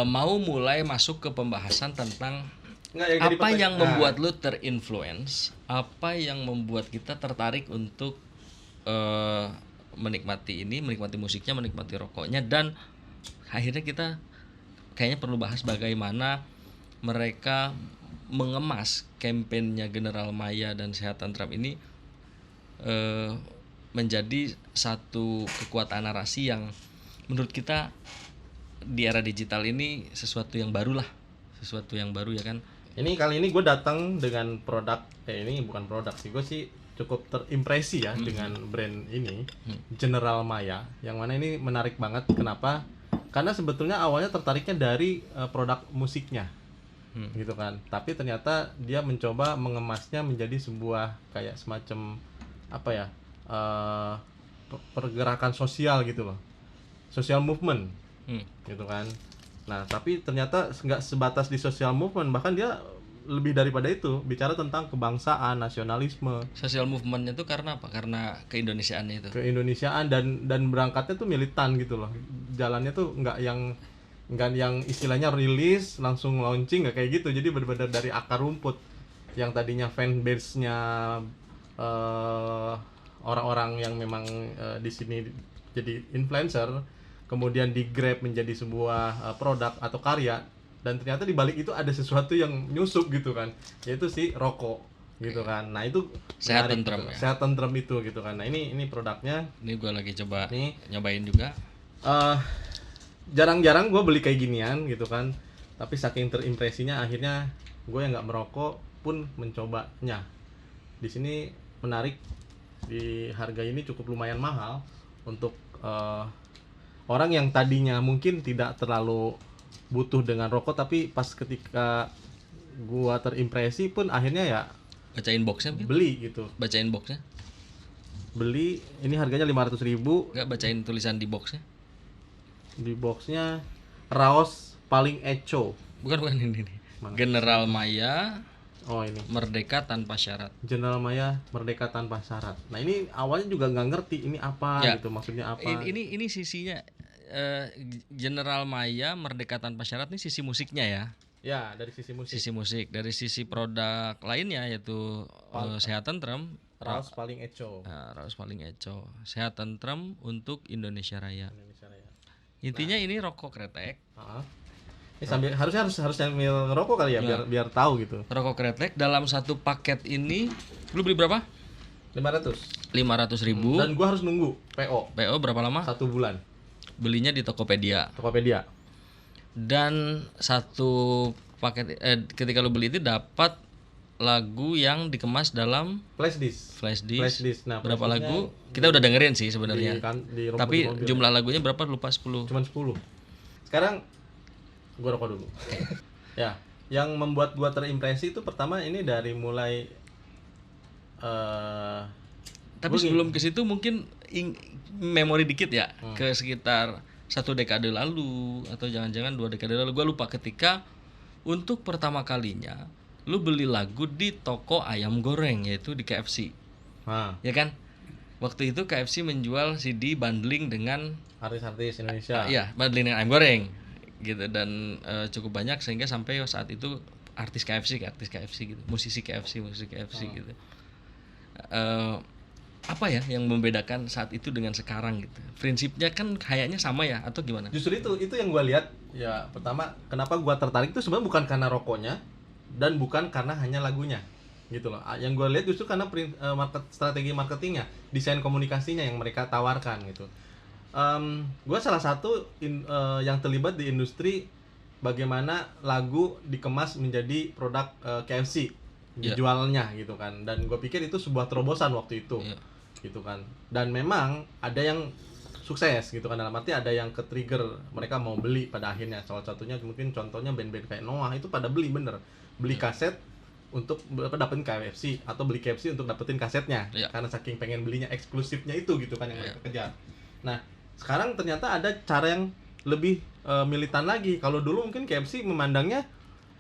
mau mulai masuk ke pembahasan tentang Nggak, apa yang membuat lu terinfluence, apa yang membuat kita tertarik untuk menikmati musiknya, menikmati rokoknya, dan akhirnya kita kayaknya perlu bahas bagaimana mereka mengemas kampanyenya General Maya dan Sehat Tentrem ini menjadi satu kekuatan narasi yang menurut kita di era digital ini sesuatu yang baru ya kan. Ini kali ini gue datang dengan produk, ini bukan produk sih, gue sih cukup terimpresi ya dengan brand ini, General Maya, yang mana ini menarik banget. Kenapa? Karena sebetulnya awalnya tertariknya dari produk musiknya, gitu kan. Tapi ternyata dia mencoba mengemasnya menjadi sebuah kayak semacam apa ya, pergerakan sosial gitu loh, social movement, gitu kan. Nah, tapi ternyata nggak sebatas di social movement, bahkan dia lebih daripada itu, bicara tentang kebangsaan, nasionalisme. Social movementnya itu karena apa? Karena keindonesiaannya itu. Keindonesiaan dan berangkatnya tuh militan gitu loh. Jalannya tuh nggak yang istilahnya rilis langsung launching, nggak kayak gitu. Jadi benar-benar dari akar rumput. Yang tadinya fanbase-nya orang-orang yang memang di sini jadi influencer, kemudian di grab menjadi sebuah produk atau karya, dan ternyata di balik itu ada sesuatu yang nyusup gitu kan, yaitu si rokok gitu kan. Nah itu Sehat menarik Tentrem gitu. ya. Sehat Tentrem itu gitu kan. Nah ini produknya. Ini gue lagi coba Nih. nyobain juga. Jarang-jarang gue beli kayak ginian gitu kan, tapi saking terimpresinya akhirnya gue yang nggak merokok pun mencobanya. Di sini menarik, di harga ini cukup lumayan mahal untuk orang yang tadinya mungkin tidak terlalu butuh dengan rokok, tapi pas ketika gua terimpresi pun akhirnya ya Bacain boxnya mungkin? beli gitu. Bacain boxnya? Beli, ini harganya 500.000. Enggak, bacain tulisan di boxnya? Di boxnya Raos paling eco. Bukan ini nih. Mana? General Maya Oh ini Merdeka Tanpa Syarat. General Maya Merdeka Tanpa Syarat. Nah ini awalnya juga nggak ngerti ini apa Ya. gitu, maksudnya apa. Ini sisinya General Maya Merdeka Tanpa Syarat ini sisi musiknya ya. Ya, dari sisi musik. Sisi musik. Dari sisi produk lainnya yaitu Sehat Tentrem, Raos paling eco. Raos paling eco. Sehat Tentrem untuk Indonesia Raya. Indonesia Raya. Intinya ini rokok kretek. Ini sambil harus sambil ngerokok kali ya, biar tahu gitu. Rokok kretek dalam satu paket ini lu beli berapa? 500. 500.000. Dan gua harus nunggu PO. PO berapa lama? 1 bulan. Belinya di Tokopedia. Dan satu paket ketika lu beli itu dapat lagu yang dikemas dalam flash disk. Nah, berapa lagu? Kita udah dengerin sih sebenarnya. Tapi jumlah lagunya berapa lupa 10. Cuman 10. Sekarang gua rokok dulu. Ya, yang membuat gua terimpresi itu pertama ini dari mulai tapi sebelum ke situ mungkin memori dikit ya, ke sekitar 1 dekade lalu atau jangan-jangan 2 dekade lalu, gua lupa, ketika untuk pertama kalinya lu beli lagu di toko ayam goreng, yaitu di KFC. Ya kan? Waktu itu KFC menjual CD bundling dengan artis-artis Indonesia. Iya, bundling dengan ayam goreng gitu, dan cukup banyak sehingga sampai saat itu artis KFC gitu, musisi KFC gitu. Apa ya yang membedakan saat itu dengan sekarang gitu? Prinsipnya kan kayaknya sama ya, atau gimana? Justru itu yang gue lihat ya. Pertama, kenapa gue tertarik itu sebenarnya bukan karena rokoknya dan bukan karena hanya lagunya gitu loh. Yang gue lihat justru karena strategi marketingnya, desain komunikasinya yang mereka tawarkan gitu. Gue salah satu yang terlibat di industri bagaimana lagu dikemas menjadi produk KFC dijualnya gitu kan, dan gue pikir itu sebuah terobosan waktu itu gitu kan. Dan memang ada yang sukses gitu kan, dalam arti ada yang ke trigger, mereka mau beli pada akhirnya. Salah satunya mungkin contohnya band-band kayak Noah, itu pada beli kaset untuk dapetin KFC, atau beli KFC untuk dapetin kasetnya karena saking pengen belinya, eksklusifnya itu gitu kan yang mereka kejar. Nah sekarang ternyata ada cara yang lebih militan lagi. Kalau dulu mungkin KFC memandangnya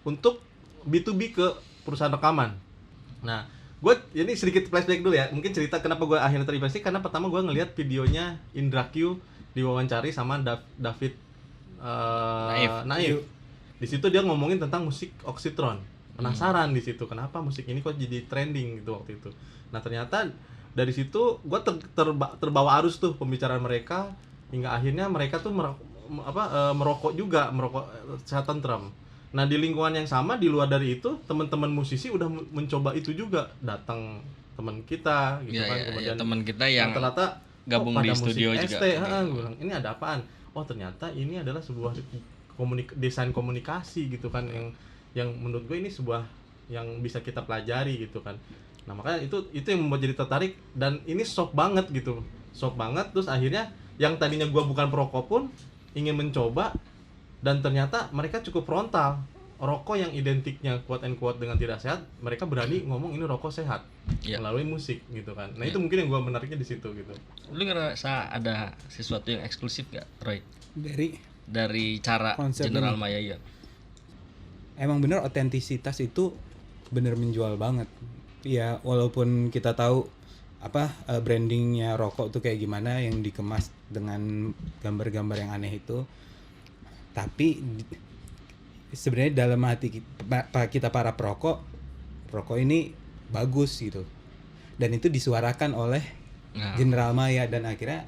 untuk B2B ke perusahaan rekaman. Nah, gue ini sedikit flashback dulu ya. Mungkin cerita kenapa gue akhirnya terinspirasi, karena pertama gue ngelihat videonya Indra Q diwawancari sama David Naif. Di situ dia ngomongin tentang musik Oxytron. Penasaran di situ kenapa musik ini kok jadi trending gitu waktu itu. Nah ternyata dari situ gue terbawa arus tuh pembicaraan mereka hingga akhirnya mereka tuh merokok juga, merokok sehat tentrem. Nah di lingkungan yang sama di luar dari itu teman-teman musisi udah mencoba itu juga, datang teman kita gitu kan, kemudian teman kita yang ternyata gabung di studio juga. Gue bilang ini ada apaan? Oh ternyata ini adalah sebuah desain komunikasi gitu kan, yang menurut gue ini sebuah yang bisa kita pelajari gitu kan. Nah makanya itu yang membuat jadi tertarik, dan ini shock banget gitu, shock banget. Terus akhirnya yang tadinya gue bukan perokok pun ingin mencoba, dan ternyata mereka cukup frontal. Rokok yang identiknya quote and quote dengan tidak sehat, mereka berani ngomong ini rokok sehat melalui musik gitu kan. Nah itu mungkin yang gue menariknya di situ gitu. Lu ngerasa ada sesuatu yang eksklusif gak, Roy? Dari cara konsep General ini. Maya ya. Emang bener otentisitas itu bener menjual banget. Ya walaupun kita tahu brandingnya rokok tuh kayak gimana, yang dikemas dengan gambar-gambar yang aneh itu, tapi sebenarnya dalam hati kita para perokok, rokok ini bagus gitu, dan itu disuarakan oleh General Maya, dan akhirnya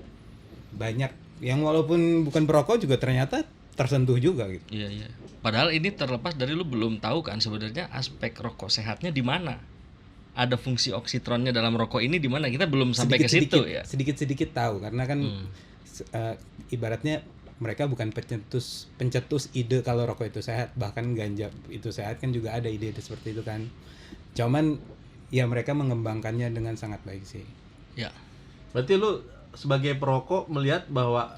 banyak yang walaupun bukan perokok juga ternyata tersentuh juga gitu. Iya. Padahal ini terlepas dari lu belum tahu kan sebenarnya aspek rokok sehatnya di mana. Ada fungsi oksitronnya dalam rokok ini di mana, kita belum sampai ke situ ya. Sedikit tahu karena kan ibaratnya mereka bukan pencetus ide kalau rokok itu sehat, bahkan ganja itu sehat kan juga ada ide seperti itu kan. Cuman ya mereka mengembangkannya dengan sangat baik sih. Ya. Berarti lu sebagai perokok melihat bahwa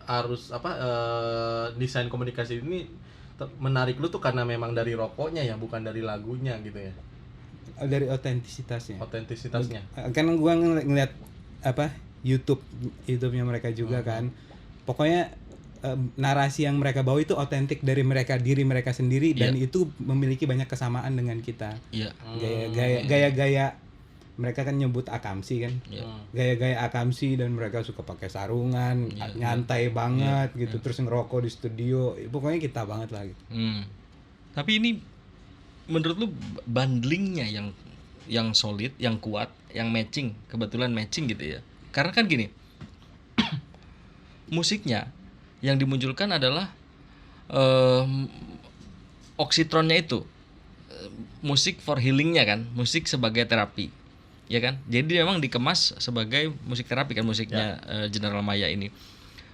harus desain komunikasi ini menarik lu tuh karena memang dari rokoknya ya, bukan dari lagunya gitu ya. Dari otentisitasnya. Kan gua ngeliat YouTube-nya mereka juga kan. Pokoknya narasi yang mereka bawa itu otentik dari diri mereka sendiri, dan itu memiliki banyak kesamaan dengan kita. Iya. Gaya-gaya mereka kan nyebut akamsi kan. Gaya-gaya akamsi, dan mereka suka pakai sarungan, nyantai banget gitu, terus ngerokok di studio. Pokoknya kita banget lah gitu. Tapi ini menurut lu bundlingnya yang solid, yang kuat, yang kebetulan matching gitu ya. Karena kan gini, musiknya yang dimunculkan adalah oksitronnya itu, musik for healingnya kan, musik sebagai terapi, ya kan. Jadi memang dikemas sebagai musik terapi kan musiknya General Maya ini.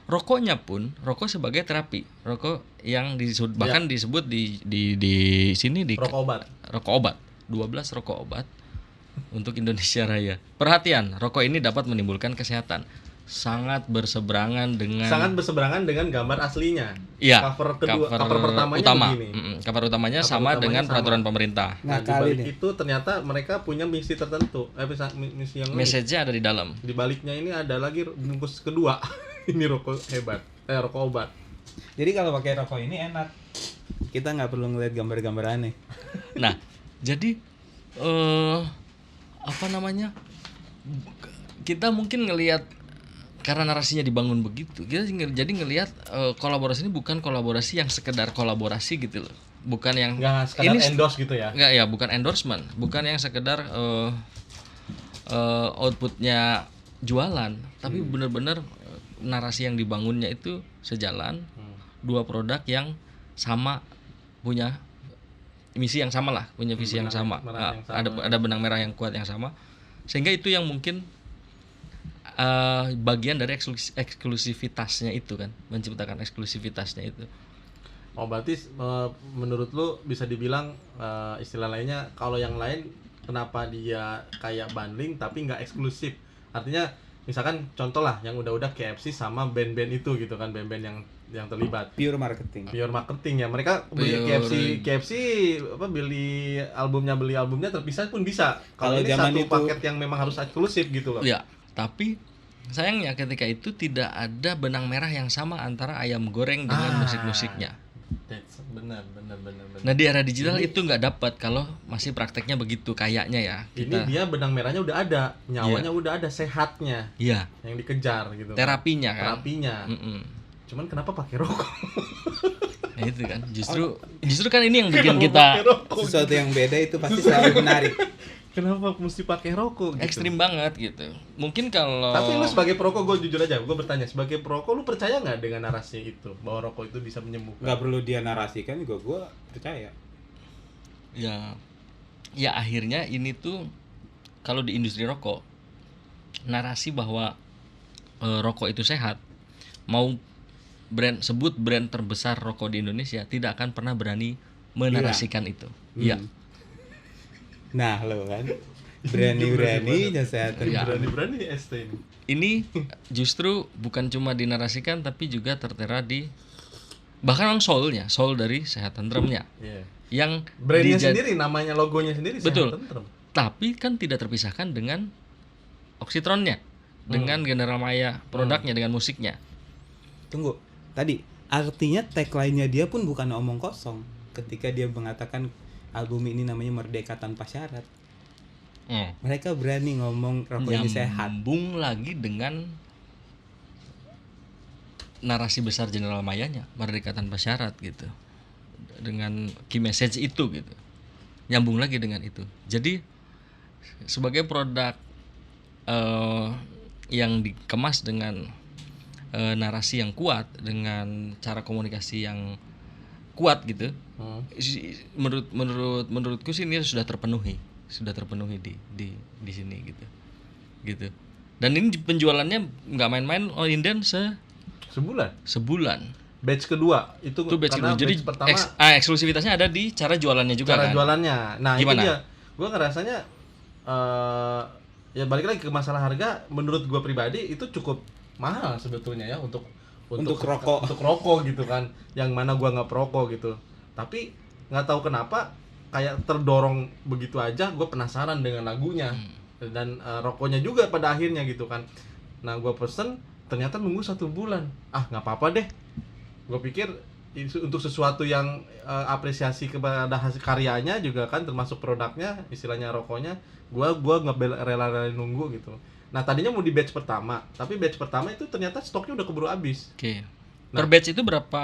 Rokoknya pun rokok sebagai terapi, rokok yang bahkan disebut di sini di rokok obat 12 rokok obat untuk Indonesia Raya. Perhatian, rokok ini dapat menimbulkan kesehatan. Sangat berseberangan dengan gambar aslinya. Iya. Cover pertamanya begini. Cover utamanya sama dengan peraturan pemerintah. Nah, di balik itu ternyata mereka punya misi tertentu. Misi yang message-nya ada di dalam. Di baliknya ini ada lagi bungkus kedua. Ini rokok hebat. Rokok obat. Jadi kalau pakai rokok ini enak. Kita nggak perlu ngeliat gambar-gambar aneh. Nah, jadi kita mungkin ngelihat karena narasinya dibangun begitu, kita jadi ngelihat kolaborasi ini bukan kolaborasi yang sekedar kolaborasi gitu loh, bukan yang sekedar ini endorse gitu ya. Enggak ya, bukan endorsement, bukan yang sekedar outputnya jualan, tapi benar-benar narasi yang dibangunnya itu sejalan, dua produk yang sama, punya misi yang sama lah, punya visi yang sama, ada benang merah yang kuat yang sama, sehingga itu yang mungkin bagian dari eksklusivitasnya itu kan, menciptakan eksklusivitasnya itu. Oh berarti menurut lu bisa dibilang istilah lainnya, kalau yang lain kenapa dia kayak bundling tapi nggak eksklusif? Artinya misalkan contoh lah yang udah KFC sama band-band itu gitu kan, band-band yang terlibat. Pure marketing ya, mereka beli KFC beli albumnya terpisah pun bisa. Kalau ini satu paket yang memang harus eksklusif gitu loh. Iya. Tapi sayangnya ketika itu tidak ada benang merah yang sama antara ayam goreng dengan musik-musiknya. Benar. Nah di era digital itu nggak dapat kalau masih prakteknya begitu kayaknya ya. Ini dia benang merahnya udah ada, nyawanya udah ada, sehatnya. Iya. Yang dikejar gitu. Terapinya kan. Cuman kenapa pakai rokok? Nah itu kan, justru kan ini yang bikin Kenapa kita pakai rokok? Sesuatu yang beda itu pasti selalu menarik. Kenapa mesti pakai rokok gitu? ekstrim banget gitu. Mungkin kalau Tapi lu sebagai perokok, gue jujur aja, gue bertanya, sebagai perokok lu percaya nggak dengan narasi itu bahwa rokok itu bisa menyembuhkan? Nggak perlu dia narasikan juga gue percaya. ya akhirnya ini tuh kalau di industri rokok narasi bahwa rokok itu sehat, mau sebut brand terbesar rokok di Indonesia tidak akan pernah berani menarasikan itu. Iya. Nah lo kan berani-berani kesehatan. Ya. Berani-berani ST ini. Ini justru bukan cuma dinarasikan tapi juga tertera di bahkan soul dari Sehat Tentremnya. Iya. Yang Brandnya sendiri, namanya, logonya sendiri betul. Sehat Tentrem. Tapi kan tidak terpisahkan dengan Oxytronnya, dengan General Maya produknya, dengan musiknya. Tunggu, tadi artinya tagline-nya dia pun bukan omong kosong ketika dia mengatakan album ini namanya Merdeka Tanpa Syarat. Mereka berani ngomong rokok ini sehat. Nyambung lagi dengan narasi besar General Mayanya, Merdeka Tanpa Syarat gitu. Dengan key message itu gitu. Nyambung lagi dengan itu. Jadi sebagai produk yang dikemas dengan narasi yang kuat, dengan cara komunikasi yang kuat gitu. Menurutku sih ini sudah terpenuhi di sini gitu. Dan ini penjualannya nggak main-main, inden sebulan. Batch kedua itu batch karena kedua. Jadi batch pertama eksklusivitasnya ada di cara jualannya juga cara kan. jualannya. Nah, gimana? Itu dia. Gue ngerasanya ya balik lagi ke masalah harga, menurut gue pribadi itu cukup mahal sebetulnya ya untuk rokok gitu kan, yang mana gua nggak perokok gitu. Tapi nggak tahu kenapa kayak terdorong begitu aja, gue penasaran dengan lagunya dan rokoknya juga pada akhirnya gitu kan. Nah, gua pesen, ternyata nunggu 1 bulan. Nggak apa-apa deh, gue pikir untuk sesuatu yang apresiasi kepada hasil karyanya juga kan, termasuk produknya, istilahnya rokoknya, gua nggak rela nunggu gitu. Nah, tadinya mau di batch pertama, tapi batch pertama itu ternyata stoknya udah keburu habis. Oke. Per batch itu berapa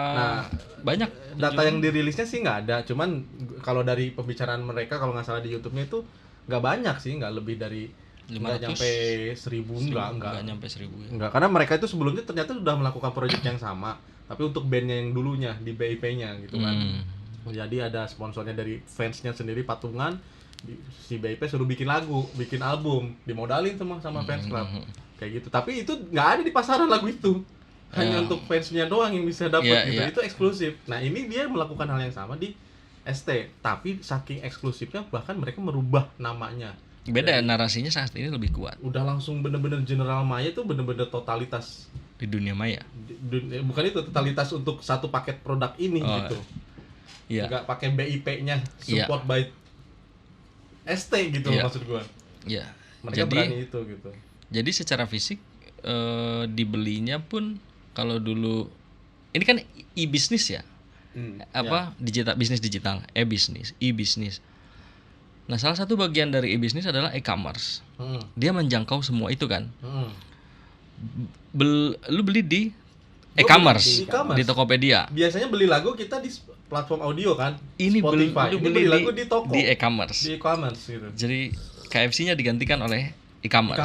banyak? Data yang dirilisnya sih nggak ada, cuman kalau dari pembicaraan mereka, kalau nggak salah di YouTube-nya itu nggak banyak sih, nggak lebih dari 500, nggak nyampe 1.000, nggak nyampe 1.000 ya. Nggak, karena mereka itu sebelumnya ternyata sudah melakukan project yang sama, tapi untuk bandnya yang dulunya di BIP-nya gitu kan. Jadi ada sponsornya dari fansnya sendiri, patungan. Si BIP suruh bikin lagu, bikin album, dimodalin sama fans club kayak gitu. Tapi itu nggak ada di pasaran lagu itu, hanya untuk fansnya doang yang bisa dapat gitu. Itu eksklusif. Nah, ini dia melakukan hal yang sama di ST, tapi saking eksklusifnya bahkan mereka merubah namanya. Beda. Jadi, narasinya saat ini lebih kuat. Udah langsung bener-bener General Maya itu bener-bener totalitas di dunia maya. Bukan itu totalitas untuk satu paket produk ini gitu. Iya. Nggak pakai BIP-nya support by ST gitu maksud gua. Iya. Mereka berani itu gitu. Jadi secara fisik dibelinya pun kalau dulu ini kan e-bisnis ya. Digital, bisnis digital, e-bisnis. Nah, salah satu bagian dari e-bisnis adalah e-commerce. Dia menjangkau semua itu kan. Lu beli di e-commerce, di Tokopedia. Biasanya beli lagu kita di platform audio kan. Ini Spotify. Lu beli lagu di toko. Di e-commerce. Di e-commerce gitu. Jadi KFC-nya digantikan oleh e-commerce.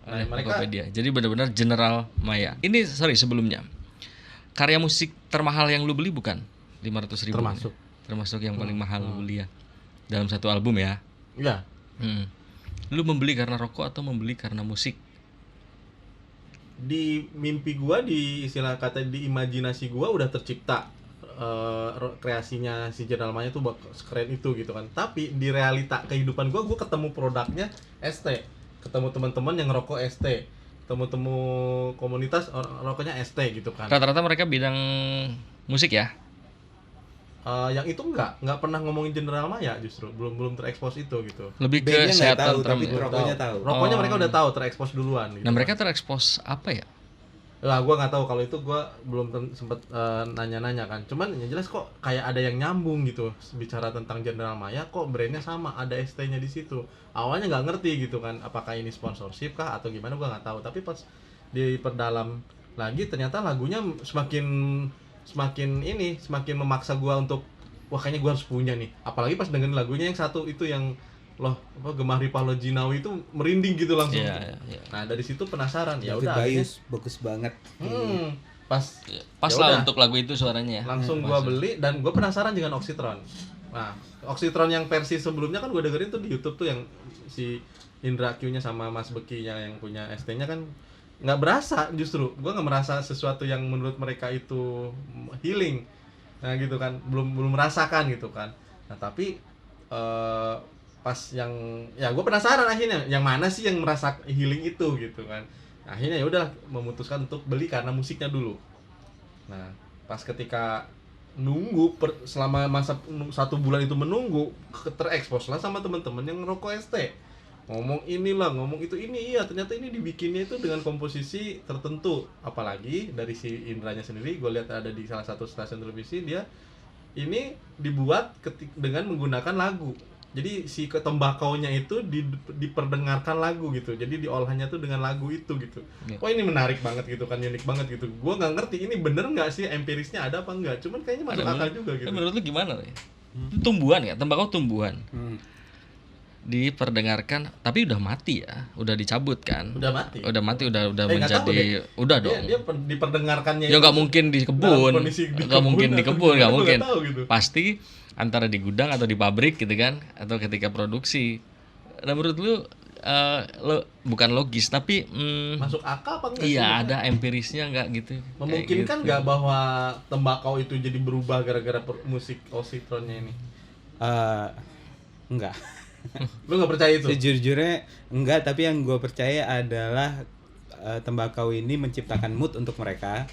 Nah, mereka Tokopedia. Jadi benar-benar General Maya. Ini sebelumnya. Karya musik termahal yang lu beli bukan 500.000? Termasuk yang paling mahal lu beli ya. Dalam satu album ya. Iya. Lu membeli karena rokok atau membeli karena musik? Di mimpi gua, di istilah kata di imajinasi gua udah tercipta kreasinya si General Maya tuh sekeren itu gitu kan. Tapi di realita kehidupan gua ketemu produknya ST, ketemu teman-teman yang rokok ST, temu komunitas rokoknya ST gitu kan. Rata-rata mereka bidang musik ya. Yang itu nggak pernah ngomongin General Maya, justru belum terekspos itu gitu. Lebih ke Sehat Tentrem. Tapi rokoknya tahu. Rokoknya mereka udah tahu, terekspos duluan gitu. Nah, mereka terekspos apa ya? Lah, gua nggak tahu, kalau itu gua belum sempet nanya-nanya kan. Cuman yang jelas kok kayak ada yang nyambung gitu. Bicara tentang General Maya, kok brandnya sama, ada ST-nya di situ. Awalnya nggak ngerti gitu kan, apakah ini sponsorship kah atau gimana, gua nggak tahu. Tapi pas di perdalam lagi ternyata lagunya semakin memaksa gua untuk wah kayaknya gua harus punya nih. Apalagi pas dengerin lagunya yang satu itu yang loh apa Gemah Ripah Lo Jinawi itu merinding gitu langsung. Nah dari situ penasaran ya udah Bayus bagus banget. Pas lah untuk lagu itu suaranya ya. Langsung gua beli dan gua penasaran dengan Oxytron. Nah Oxytron yang versi sebelumnya kan gua dengerin tuh di YouTube tuh yang si Indra Q-nya sama Mas Beki yang punya ST-nya kan nggak berasa, justru gua nggak merasa sesuatu yang menurut mereka itu healing. Nah gitu kan, belum merasakan gitu kan. Nah tapi pas yang ya gue penasaran akhirnya yang mana sih yang merasa healing itu gitu kan. Akhirnya ya udah memutuskan untuk beli karena musiknya dulu. Nah pas ketika nunggu selama masa 1 bulan itu menunggu, terekspos lah sama teman-teman yang ngerokok ST, ngomong inilah ngomong itu, ini iya ternyata ini dibikinnya itu dengan komposisi tertentu. Apalagi dari si Indranya sendiri, gue lihat ada di salah satu stasiun televisi, dia ini dibuat dengan menggunakan lagu. Jadi si tembakaunya itu diperdengarkan lagu gitu. Jadi diolahnya tuh dengan lagu itu gitu. Wah ini menarik banget gitu kan, unik banget gitu. Gue nggak ngerti ini bener nggak sih, empirisnya ada apa enggak. Cuman kayaknya masuk akal juga gitu. Menurut lu gimana nih? Tumbuhan ya, tembakau tumbuhan. Diperdengarkan tapi udah mati ya, udah dicabut kan, udah mati udah menjadi udah dong dia diperdengarkannya ya nggak mungkin di kebun, nggak mungkin di kebun, nggak mungkin gitu. Pasti antara di gudang atau di pabrik gitu kan, atau ketika produksi. Nah menurut lu bukan logis tapi masuk akal apa enggak iya sih, ada empirisnya nggak gitu, memungkinkan nggak gitu bahwa tembakau itu jadi berubah gara-gara musik Oxytronnya ini? Enggak. Lu nggak percaya itu? Sejujurnya enggak, tapi yang gue percaya adalah tembakau ini menciptakan mood untuk mereka,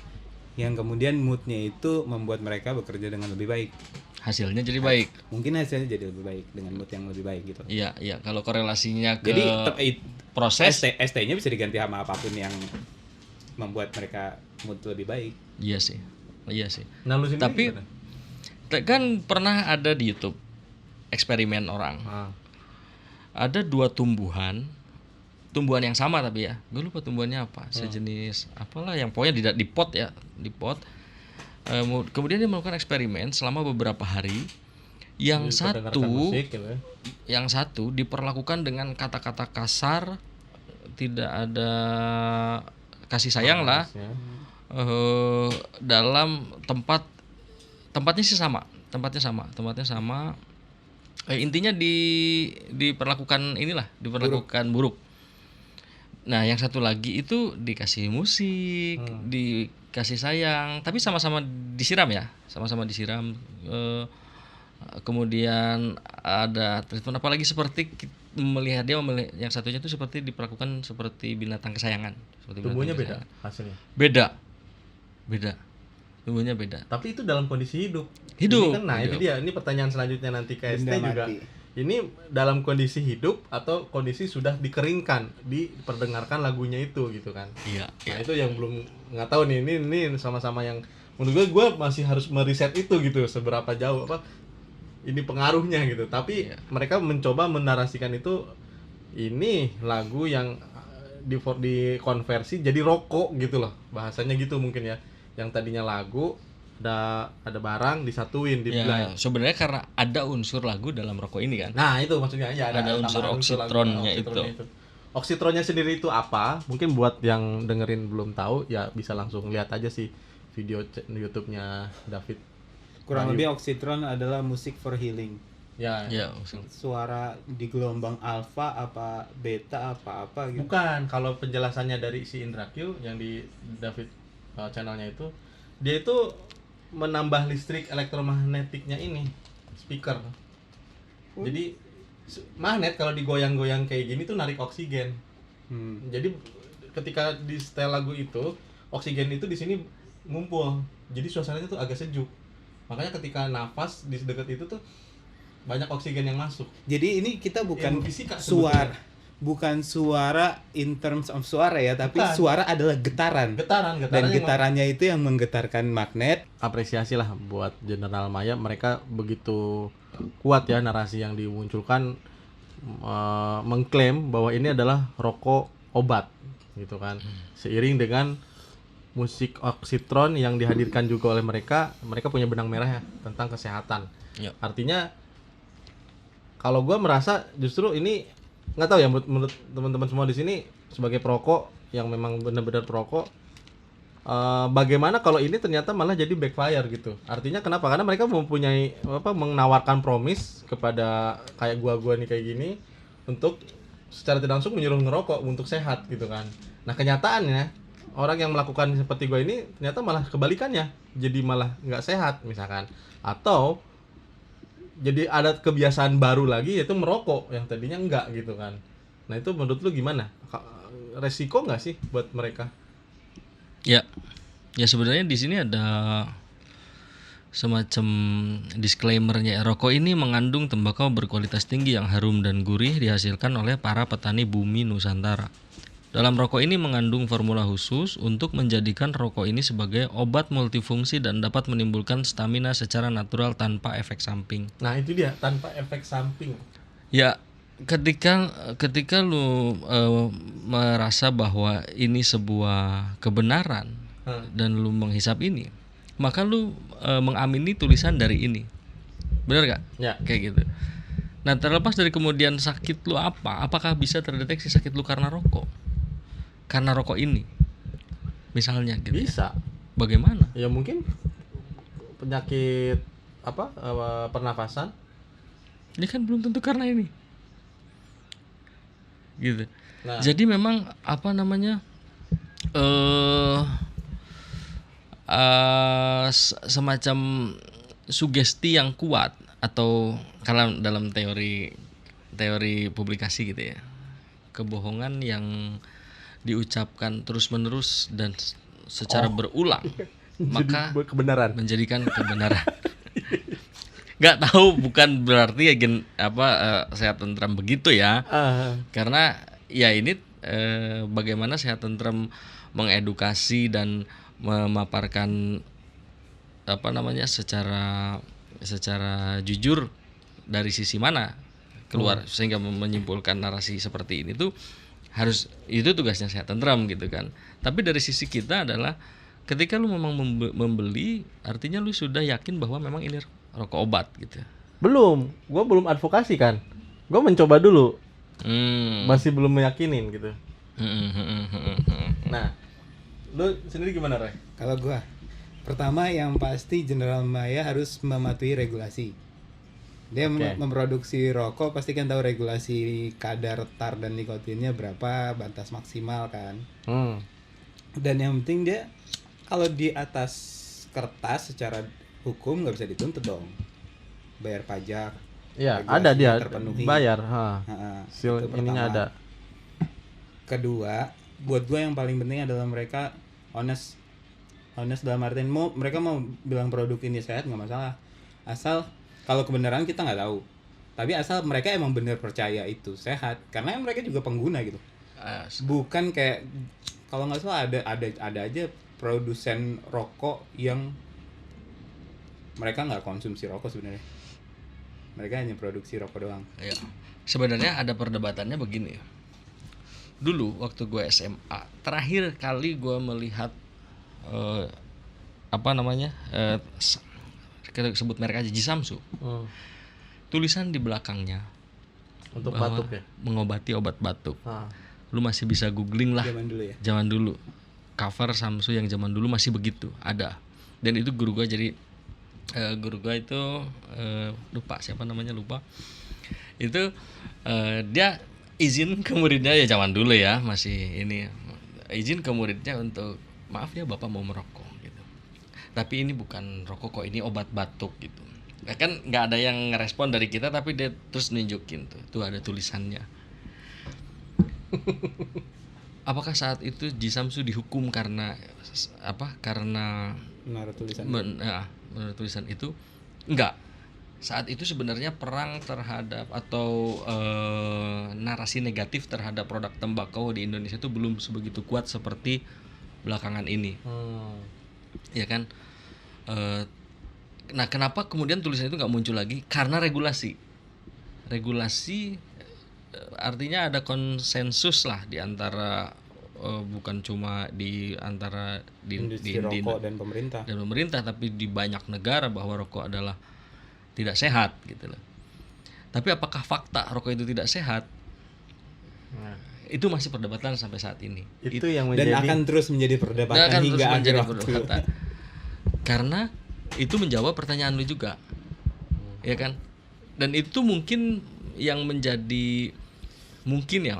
yang kemudian moodnya itu membuat mereka bekerja dengan lebih baik. Hasilnya jadi baik. Mungkin hasilnya jadi lebih baik dengan mood yang lebih baik gitu. Iya, iya. Kalau korelasinya ke jadi proses ST-nya bisa diganti sama apapun yang membuat mereka mood lebih baik. Iya sih. Nah, lu sendiri tapi gimana? Kan pernah ada di YouTube eksperimen orang. Ada 2 tumbuhan yang sama tapi ya, gue lupa tumbuhannya apa, sejenis apalah yang pokoknya di pot ya, di pot. Kemudian dia melakukan eksperimen selama beberapa hari. Yang satu diperlakukan dengan kata-kata kasar, tidak ada kasih sayang lah. Dalam tempatnya sama. Intinya diperlakukan buruk. Nah, yang satu lagi itu dikasih musik, dikasih sayang, tapi sama-sama disiram ya, kemudian ada treatment apalagi seperti melihat yang satunya itu seperti diperlakukan seperti binatang kesayangan. Tumbuhnya beda hasilnya. Beda. Tumbuhnya beda. Tapi itu dalam kondisi hidup. Ini kan, itu dia. Ini pertanyaan selanjutnya nanti ke ST juga. Ini dalam kondisi hidup atau kondisi sudah dikeringkan, diperdengarkan lagunya itu gitu kan. Iya. Nah, itu yang belum nggak tahu nih. Ini sama-sama yang menurut gue masih harus meriset itu gitu, seberapa jauh ini pengaruhnya gitu. Tapi mereka mencoba menarasikan itu, ini lagu yang dikonversi jadi rokok gitu loh. Bahasanya gitu mungkin ya. Yang tadinya lagu ada barang disatuin di blend. Sebenarnya karena ada unsur lagu dalam rokok ini kan. Nah, itu maksudnya ya ada unsur oxytronnya itu. Oxytronnya sendiri itu apa? Mungkin buat yang dengerin belum tahu ya bisa langsung lihat aja sih video YouTube-nya David. Kurang lebih Oxytron adalah musik for healing. Ya. Suara di gelombang alfa apa beta apa gitu. Bukan, kalau penjelasannya dari si Indra Q yang di David channelnya itu, dia itu menambah listrik elektromagnetiknya ini speaker. Jadi magnet kalau digoyang-goyang kayak gini tuh narik oksigen. Jadi ketika di setel lagu itu, oksigen itu di sini ngumpul. Jadi suasananya tuh agak sejuk. Makanya ketika nafas di dekat itu tuh banyak oksigen yang masuk. Jadi ini kita bukan suara, bukan suara in terms of suara ya, tapi suara adalah getaran. Dan getarannya itu yang menggetarkan magnet. Apresiasi lah buat General Maya, mereka begitu kuat ya narasi yang dimunculkan, mengklaim bahwa ini adalah rokok obat gitu kan. Seiring dengan musik Oxytron yang dihadirkan juga oleh mereka punya benang merah ya tentang kesehatan. Ya. Artinya kalau gue merasa justru ini nggak tahu ya menurut teman-teman semua di sini sebagai perokok yang memang benar-benar perokok, bagaimana kalau ini ternyata malah jadi backfire gitu. Artinya kenapa? Karena mereka mempunyai menawarkan promise kepada kayak gua nih kayak gini untuk secara tidak langsung menyuruh ngerokok untuk sehat gitu kan. Nah kenyataannya orang yang melakukan seperti gua ini ternyata malah kebalikannya, jadi malah nggak sehat misalkan, atau jadi ada kebiasaan baru lagi yaitu merokok yang tadinya enggak gitu kan. Nah itu menurut lu gimana? Resiko nggak sih buat mereka? Ya sebenarnya di sini ada semacam disclaimer-nya. Rokok ini mengandung tembakau berkualitas tinggi yang harum dan gurih dihasilkan oleh para petani bumi Nusantara. Dalam rokok ini mengandung formula khusus untuk menjadikan rokok ini sebagai obat multifungsi dan dapat menimbulkan stamina secara natural tanpa efek samping. Nah itu dia, tanpa efek samping. Ya, ketika lu merasa bahwa ini sebuah kebenaran dan lu menghisap ini, maka lu mengamini tulisan dari ini. Benar gak? Ya. Kayak gitu. Nah, terlepas dari kemudian sakit lu apa, apakah bisa terdeteksi sakit lu karena rokok? Karena rokok ini. Misalnya gitu. Bisa. Bagaimana? Ya mungkin penyakit pernafasan. Ini kan belum tentu karena ini. Gitu. Nah. Jadi memang semacam sugesti yang kuat, atau kalau dalam teori publikasi gitu ya, kebohongan yang diucapkan terus-menerus dan secara berulang maka kebenaran menjadikan kebenaran. Nggak tahu, bukan berarti sehat tentram begitu ya. Karena ya ini bagaimana sehat tentram mengedukasi dan memaparkan secara jujur dari sisi mana keluar sehingga menyimpulkan narasi seperti ini tuh itu tugasnya sehat tentram gitu kan. Tapi dari sisi kita adalah ketika lu memang membeli, artinya lu sudah yakin bahwa memang ini rokok obat gitu. Gue belum advokasi kan, gue mencoba dulu, masih belum meyakinin gitu. Nah, lu sendiri gimana, Ray? Kalau gue, pertama yang pasti General Maya harus mematuhi regulasi. Dia memproduksi rokok pasti kan tahu regulasi kadar tar dan nikotinnya berapa, batas maksimal kan. Dan yang penting dia kalau di atas kertas secara hukum nggak bisa dituntut dong, bayar pajak. Ya ada dia terpenuhi. Bayar. Seal ininya ada. Kedua, buat gue yang paling penting adalah mereka honest dalam artian mereka mau bilang produk ini sehat nggak masalah, asal kalau kebenaran kita nggak tahu, tapi asal mereka emang bener percaya itu sehat, karena mereka juga pengguna gitu. Bukan kayak kalau nggak salah ada aja produsen rokok yang mereka nggak konsumsi rokok sebenarnya, mereka hanya produksi rokok doang. Ya, sebenarnya ada perdebatannya begini. Dulu waktu gue SMA, terakhir kali gue melihat kita sebut merek aja Jisamsu. Tulisan di belakangnya untuk bahwa batuk ya, mengobati obat batuk. Lu masih bisa googling lah. Zaman dulu cover Samsu yang zaman dulu masih begitu ada. Dan itu guru gue itu lupa siapa namanya, itu dia izin ke muridnya, ya zaman dulu ya masih ini, izin ke muridnya untuk maaf ya bapak mau merokok gitu, tapi ini bukan rokok kok, ini obat batuk gitu. Ya kan nggak ada yang ngerespon dari kita, tapi dia terus nunjukin tuh ada tulisannya. Apakah saat itu Jisamsu dihukum karena menaruh tulisan menurut tulisan itu? Enggak. Saat itu sebenarnya perang terhadap atau narasi negatif terhadap produk tembakau di Indonesia itu belum sebegitu kuat seperti belakangan ini. Ya kan? Nah, kenapa kemudian tulisan itu nggak muncul lagi? Karena regulasi artinya ada konsensus lah di antara bukan cuma di antara Industri rokok dan pemerintah. tapi di banyak negara bahwa rokok adalah tidak sehat gitu loh. Tapi apakah fakta rokok itu tidak sehat? Nah, Itu masih perdebatan sampai saat ini. itu yang Dan menjadi akan terus menjadi perdebatan Dan akan hingga terus akhir menjadi waktu. perdebatan. Karena itu menjawab pertanyaan lu juga. Ya kan? Dan itu mungkin yang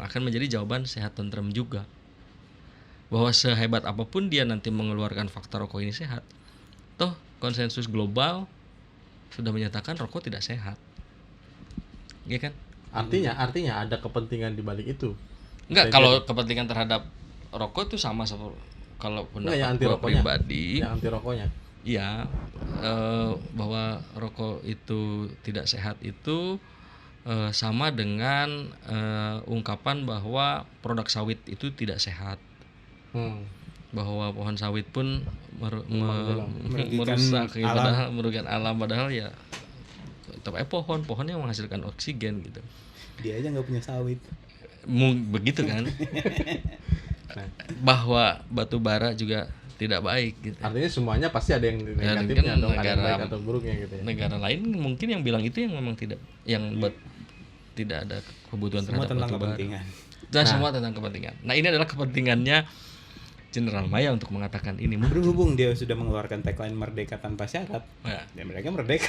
akan menjadi jawaban sehat tentrem juga. Bahwa sehebat apapun dia nanti mengeluarkan fakta rokok ini sehat, toh konsensus global sudah menyatakan rokok tidak sehat. Ya kan? artinya ada kepentingan di balik itu. Enggak, kalau kepentingan terhadap rokok itu sama seperti kalau Enggak, yang pendapat anti gua rokoknya. pribadi. Yang anti rokoknya. Iya, bahwa rokok itu tidak sehat itu sama dengan ungkapan bahwa produk sawit itu tidak sehat, bahwa pohon sawit pun merusak, padahal merugikan alam, padahal ya tapi pohon yang menghasilkan oksigen gitu. Dia aja nggak punya sawit. Begitu kan? Bahwa batu bara juga tidak baik gitu. Artinya semuanya pasti ada yang negatifnya dong, ada yang baik atau buruknya gitu ya. Negara lain mungkin yang bilang itu yang memang tidak ada kebutuhan Semua terhadap tentang batu bara. kepentingan. Dan semua tentang kepentingan. Nah, ini adalah kepentingannya General Maya untuk mengatakan ini. Berhubung dia sudah mengeluarkan tagline merdeka tanpa syarat, Ya. dan mereka merdeka.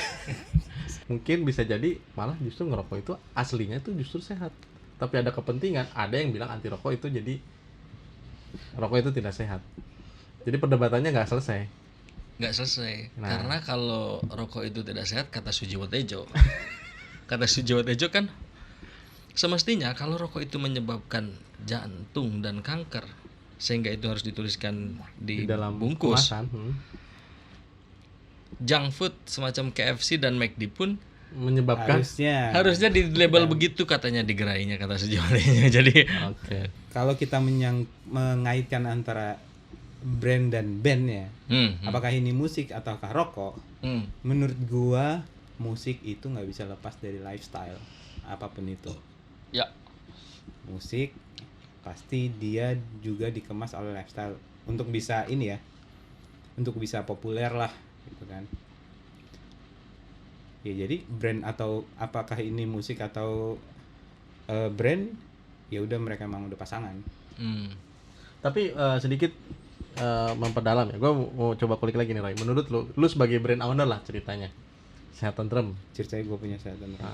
Mungkin bisa jadi malah justru ngerokok itu aslinya itu justru sehat. Tapi ada kepentingan, ada yang bilang anti rokok itu jadi rokok itu tidak sehat. Jadi perdebatannya nggak selesai. Nggak selesai. Nah. Karena kalau rokok itu tidak sehat, kata Sujiwo Tejo. Kata Sujiwo Tejo kan semestinya kalau rokok itu menyebabkan jantung dan kanker, sehingga itu harus dituliskan di dalam bungkus. kemasan, Junk food semacam KFC dan McD pun menyebabkan harusnya di label begitu katanya di gerainya, kata Sujiwo Tejo. Jadi Oke. Kalau kita mengaitkan antara brand dan band ya, apakah ini musik ataukah rokok? Menurut gua musik itu nggak bisa lepas dari lifestyle apapun itu. Ya. Musik pasti dia juga dikemas oleh lifestyle untuk bisa ini ya, untuk bisa populer lah gitu kan. Ya jadi brand atau apakah ini musik atau brand, ya udah mereka emang udah pasangan. Tapi sedikit memperdalam ya. Gue mau coba kulik lagi nih, Ray. Menurut lu sebagai brand owner lah ceritanya, Sehat Tentrem. Ceritanya gue punya Sehat Tentrem.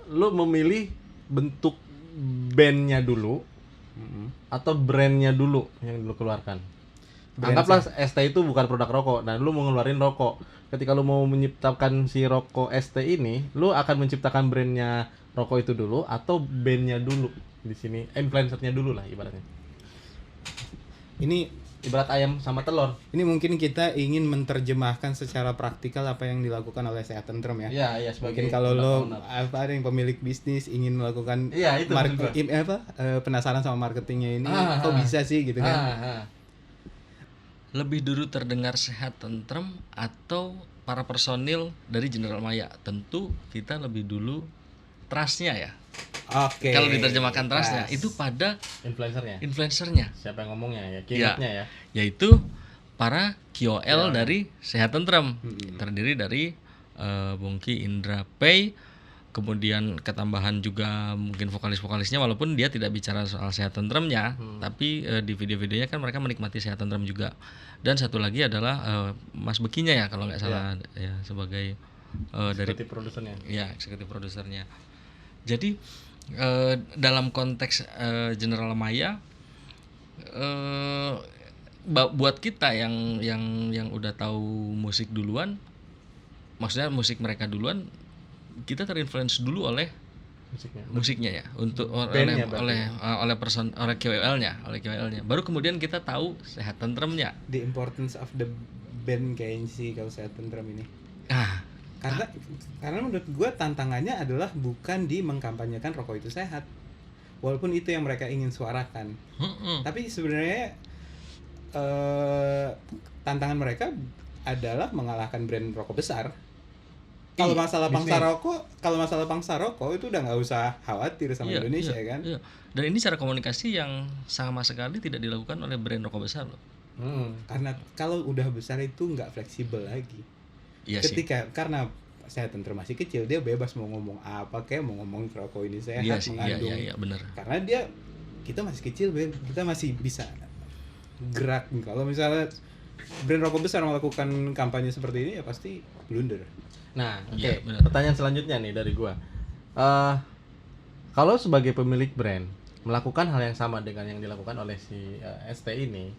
Lu memilih bentuk bandnya dulu atau brandnya dulu yang lu keluarkan? Anggaplah ST itu bukan produk rokok dan lu mau ngeluarin rokok. Ketika lu mau menciptakan si rokok ST ini, lu akan menciptakan brandnya rokok itu dulu atau bandnya dulu di sini, influencernya dulu lah ibaratnya. Ini Ibarat ayam sama telur. Ini mungkin kita ingin menerjemahkan secara praktikal apa yang dilakukan oleh Sehat Tentrem ya. Iya, sebagai mungkin kalau lo ada yang pemilik bisnis ingin melakukan penasaran sama marketingnya ini, kok bisa sih gitu kan? Lebih dulu terdengar Sehat Tentrem atau para personil dari General Maya? Tentu kita lebih dulu trustnya ya. Oke. Kalau diterjemahkan trustnya itu pada influencernya. Siapa yang ngomongnya ya, keynote-nya ya. Yaitu para KOL dari Sehat Tentrem. Terdiri dari Bungki, Indra Pei, kemudian ketambahan juga mungkin vokalis-vokalisnya, walaupun dia tidak bicara soal Sehat Tentremnya, tapi di video-videonya kan mereka menikmati Sehat Tentrem juga. Dan satu lagi adalah Mas Bekinya ya kalau nggak salah ya sebagai dari produsernya. Ya, eksekutif produsernya. Jadi dalam konteks General Maya, buat kita yang udah tahu musik duluan, maksudnya musik mereka duluan, kita terinfluence dulu oleh musiknya ya, untuk oleh KOL-nya, baru kemudian kita tahu Sehat Tentremnya. The importance of the band kayaknya sih kalau Sehat Tentrem ini. Karena menurut gue tantangannya adalah bukan di mengkampanyekan rokok itu sehat, walaupun itu yang mereka ingin suarakan. Tapi sebenarnya tantangan mereka adalah mengalahkan brand rokok besar. Kalau masalah pangsa bisnis. rokok itu udah nggak usah khawatir sama Indonesia kan. Iya. Dan ini cara komunikasi yang sama sekali tidak dilakukan oleh brand rokok besar loh. Karena kalau udah besar itu nggak fleksibel lagi. Iya sih. Karena saya tentu masih kecil, dia bebas mau ngomong apa kayak mau ngomong rokok ini sehat, Iya sih, mengandung. iya benar. Karena kita masih kecil, kita masih bisa gerak. Kalau misalnya brand rokok besar melakukan kampanye seperti ini ya pasti blunder. Nah, Iya, oke. benar. Pertanyaan selanjutnya nih dari gua. Kalau sebagai pemilik brand melakukan hal yang sama dengan yang dilakukan oleh si ST ini,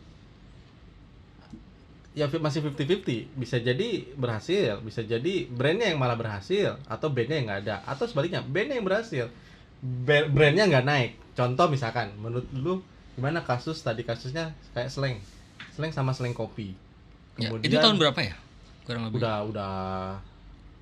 ya masih 50-50. Bisa jadi berhasil, bisa jadi brandnya yang malah berhasil, atau brandnya yang nggak ada, atau sebaliknya brandnya yang berhasil, brandnya nggak naik. Contoh misalkan, menurut lu gimana kasusnya kayak Slang sama Slang Kopi. Ya, Kemudian itu tahun berapa ya? Kurang lebih. udah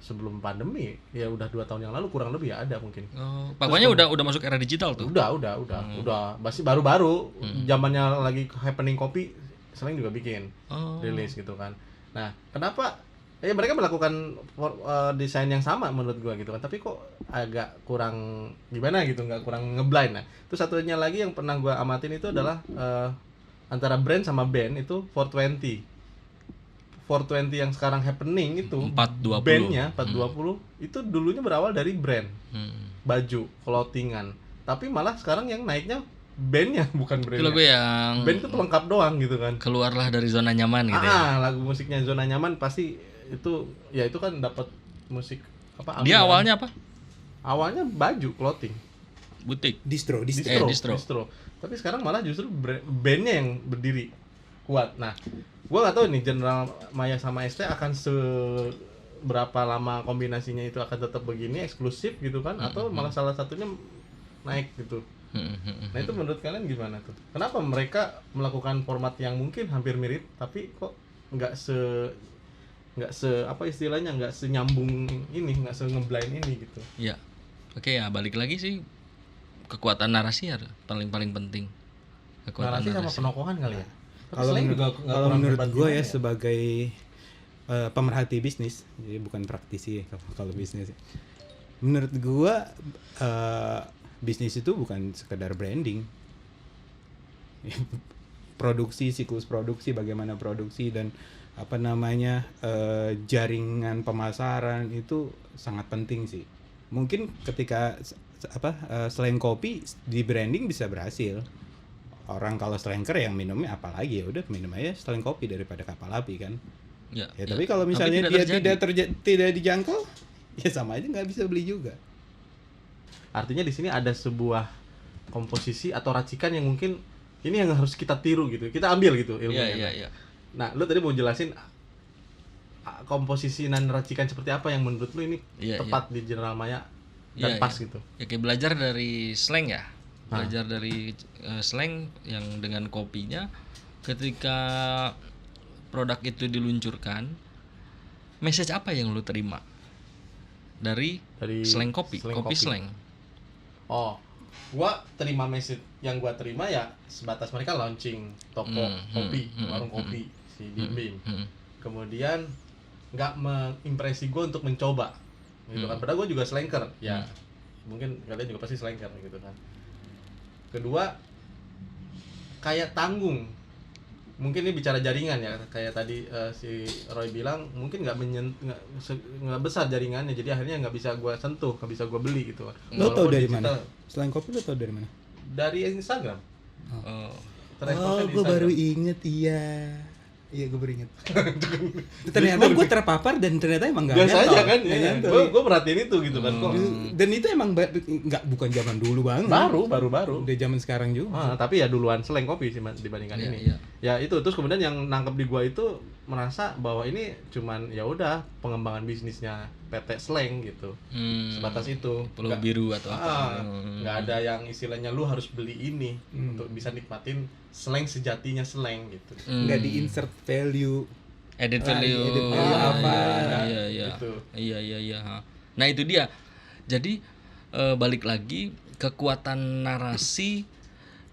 sebelum pandemi, ya udah 2 tahun yang lalu kurang lebih ya ada mungkin. Oh, pokoknya udah masuk era digital tuh. Udah masih baru-baru zamannya lagi happening kopi, Slang juga bikin rilis gitu kan. Nah, kenapa mereka melakukan desain yang sama menurut gua gitu kan, tapi kok agak kurang gimana gitu, nggak kurang ngeblind. Nah, terus satunya lagi yang pernah gua amatin itu adalah antara brand sama band itu 420 yang sekarang happening itu 420. bandnya 420 itu dulunya berawal dari brand baju, clothingan, tapi malah sekarang yang naiknya bandnya bukan Itu brandnya. lagu yang Band itu pelengkap doang gitu kan. keluarlah dari zona nyaman gitu ya. Lagu musiknya zona nyaman pasti itu kan dapat musik apa? Dia ambilan. awalnya apa? Awalnya baju, clothing, Butik. Distro. distro. Tapi sekarang malah justru bandnya yang berdiri kuat. Nah, gua nggak tahu nih General Maya sama ST akan berapa lama kombinasinya itu akan tetap begini eksklusif gitu kan, atau malah salah satunya naik gitu. Nah, itu menurut kalian gimana tuh? Kenapa mereka melakukan format yang mungkin hampir mirip tapi kok nggak se apa istilahnya, nggak senyambung ini, nggak se ngeblind ini gitu. Ya. Oke ya, balik lagi sih kekuatan narasi ya paling penting. Kekuatan Narasi sama penokohan kali ya. Tapi Slang juga nggak Kalau kurang menurut hebat gue gimana ya sebagai pemerhati bisnis, jadi bukan praktisi kalau bisnis. Menurut gue bisnis itu bukan sekedar branding. Siklus produksi, bagaimana produksi dan jaringan pemasaran itu sangat penting sih. Mungkin ketika Slang Kopi di branding bisa berhasil. Orang kalau slanker yang minumnya apalagi, ya udah minum aja Slang Kopi daripada kapal api kan. Ya, tapi kalau misalnya dia tidak dijangkau, ya sama aja nggak bisa beli juga. Artinya di sini ada sebuah komposisi atau racikan yang mungkin ini yang harus kita tiru gitu. Kita ambil gitu ilmunya. Iya. Nah, lu tadi mau jelasin komposisi dan racikan seperti apa yang menurut lu ini tepat di General Maya dan pas gitu. Ya kayak belajar dari Slang ya. Belajar dari Slang yang dengan kopinya, ketika produk itu diluncurkan, message apa yang lu terima dari Slang Kopi, kopi Slang? Oh, gua terima message yang gua terima ya sebatas mereka launching toko kopi, warung kopi si Bim Bim. Kemudian nggak mengimpresi gua untuk mencoba, gitu kan. Padahal gua juga slanker, ya mungkin kalian juga pasti slanker gitu kan. Kedua, kayak tanggung. Mungkin ini bicara jaringan ya, kayak tadi si Roy bilang mungkin nggak besar jaringannya, jadi akhirnya nggak bisa gua sentuh, nggak bisa gua beli gitu. Lo tau dari mana? Slang Kopi lo tau dari mana? Dari Instagram. Gue baru inget, iya gue baru inget. Ternyata gue terpapar dan ternyata emang nggak biasa nyantol. aja kan, ya. Gue perhatiin itu gitu kan kok. Dan itu emang bukan zaman dulu banget. Baru. Udah zaman sekarang juga. Tapi ya duluan Slang Kopi sih dibandingkan ini. Iya. Ya itu terus kemudian yang nangkep di gua itu merasa bahwa ini cuman ya udah pengembangan bisnisnya PT Slang gitu. Sebatas itu. Pulau Biru atau apa. Nggak ada yang istilahnya lu harus beli ini untuk bisa nikmatin Slang sejatinya Slang gitu. Nggak di-insert value. Edit value. Apa. Iya. Gitu. Iya. Nah, itu dia. Jadi balik lagi kekuatan narasi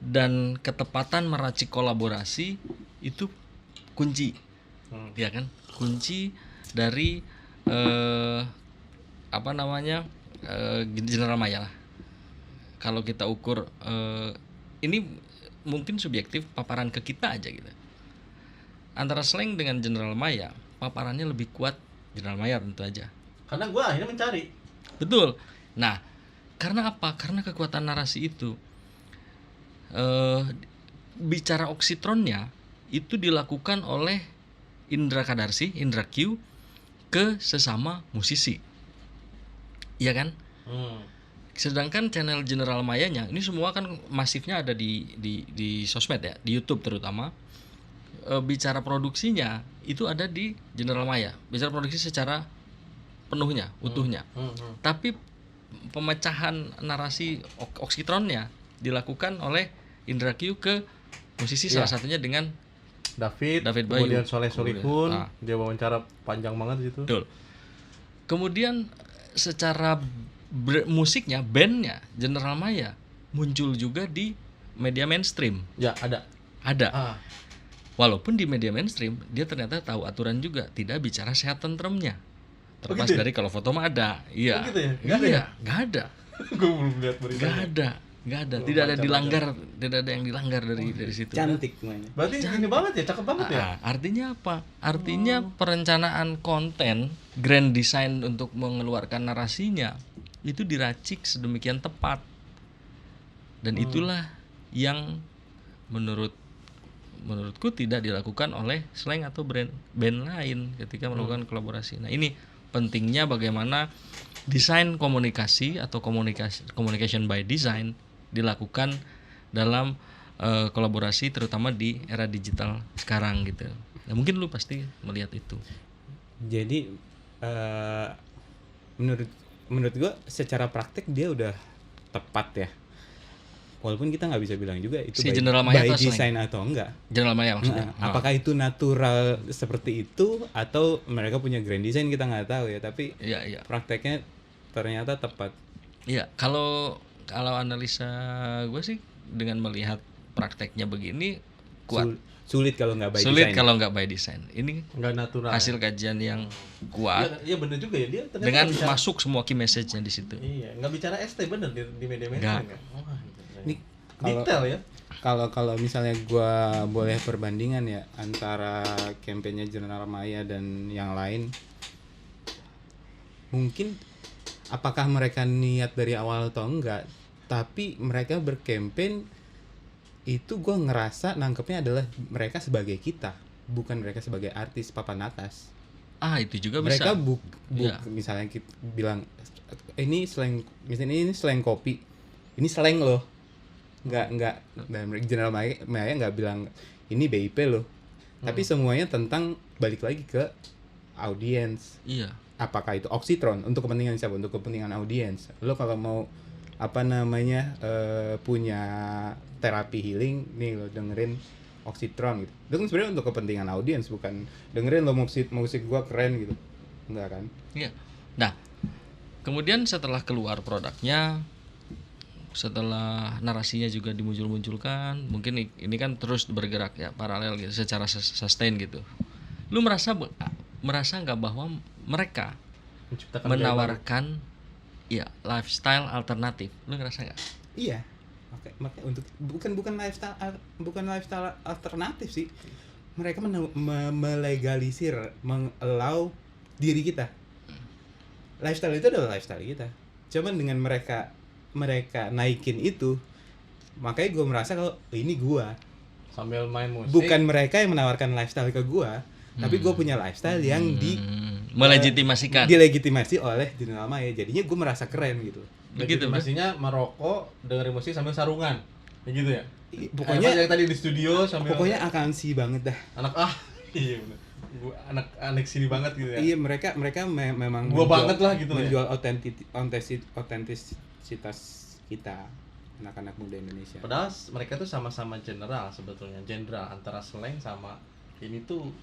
dan ketepatan meracik kolaborasi itu kunci. Ya kan? Kunci dari General Maya lah. Kalau kita ukur ini mungkin subjektif paparan ke kita aja gitu. Antara slang dengan General Maya, paparannya lebih kuat General Maya tentu aja. Karena gue akhirnya mencari. Betul. Nah, karena apa? Karena kekuatan narasi itu. Bicara oksitronnya itu dilakukan oleh Indra Kadarsi, Indra Q ke sesama musisi. Iya kan? Sedangkan channel General Mayanya ini semua kan masifnya ada di sosmed ya, di YouTube terutama. Bicara produksinya itu ada di General Maya. Bicara produksi secara penuhnya, utuhnya. Tapi pemecahan narasi oksitronnya dilakukan oleh Indra Q ke musisi, salah satunya dengan David Bayu. Kemudian Soleh Solihun, dia wawancara panjang banget di situ. Betul. Kemudian secara musiknya, bandnya General Maya muncul juga di media mainstream. Ya, ada. Walaupun di media mainstream dia ternyata tahu aturan juga, tidak bicara sehat tentremnya. Terlepas gitu ya? dari kalau foto mah ada. Iya. Gitu ya? Nggak ada. Gue belum lihat beritanya. Nggak ada. Tidak ada dilanggar, tidak ada yang dilanggar dari situ. Cantik semuanya. Berarti ini banget ya, cakep banget ya. Artinya apa? Artinya perencanaan konten, grand design untuk mengeluarkan narasinya itu diracik sedemikian tepat. Dan itulah yang menurutku tidak dilakukan oleh slang atau band lain ketika melakukan kolaborasi. Nah, ini pentingnya bagaimana desain komunikasi atau communication by design dilakukan dalam kolaborasi, terutama di era digital sekarang gitu. Nah, mungkin lu pasti melihat itu. Jadi menurut gua secara praktek dia udah tepat ya. Walaupun kita nggak bisa bilang juga itu Si General Maya by atau design atau enggak. General Maya maksudnya. Apakah itu natural seperti itu atau mereka punya grand design, kita nggak tahu ya. Tapi Iya. prakteknya ternyata tepat. Iya, kalau analisa gue sih dengan melihat prakteknya begini kuat. Sulit kalau nggak by Sulit design. kalau nggak by design. Ini Nggak natural. hasil kajian yang kuat Iya bener juga ya, dia ternyata dengan bicara, masuk semua key message-nya di situ. Iya, nggak bicara ST bener di media mainstream kan. Ini Detail ya. Kalau misalnya gua boleh perbandingan ya antara kampanye General Maya dan yang lain, mungkin apakah mereka niat dari awal atau enggak, tapi mereka berkampanye itu gue ngerasa nangkepnya adalah mereka sebagai kita, bukan mereka sebagai artis papan atas. Itu juga Mereka bisa. Iya. Misalnya kita bilang ini slang, misalnya ini slang kopi, ini slang loh, nggak dan General Maya nggak bilang ini BIP loh, tapi semuanya tentang balik lagi ke audiens. Iya. Apakah itu oksitron untuk kepentingan siapa? Untuk kepentingan audiens. Lo kalau mau punya terapi healing nih, lo dengerin oksitron gitu. Itu kan sebenarnya untuk kepentingan audiens, bukan dengerin lo musik gua keren gitu. Enggak kan? Iya. Nah, kemudian setelah keluar produknya, setelah narasinya juga dimuncul-munculkan, mungkin ini kan terus bergerak ya paralel gitu, secara sustain gitu. Lu merasa nggak bahwa mereka Menciptakan menawarkan ya lifestyle alternatif? Lu ngerasa nggak? Iya. Makanya untuk bukan lifestyle alternatif sih. Mereka melegalisir, mengallow diri kita. Lifestyle itu adalah lifestyle kita. Cuman dengan mereka naikin itu, makanya gue merasa kalau ini gue. sambil main musik. Bukan mereka yang menawarkan lifestyle ke gue, tapi gue punya lifestyle yang melegitimasikan. dilegitimasi oleh General Maya. Jadinya gue merasa keren gitu. Begitu, Legitimasinya merokok, dengerin musik sambil sarungan. Ya gitu ya. Pokoknya yang tadi di studio sambil akansi banget dah. Iya bener. Gua anak sini banget gitu ya. Iya, mereka memang Gua banget lah gitu menjual otentisitas kita, anak-anak muda Indonesia. Padahal mereka tuh sama-sama general sebetulnya. General antara slang sama ini tuh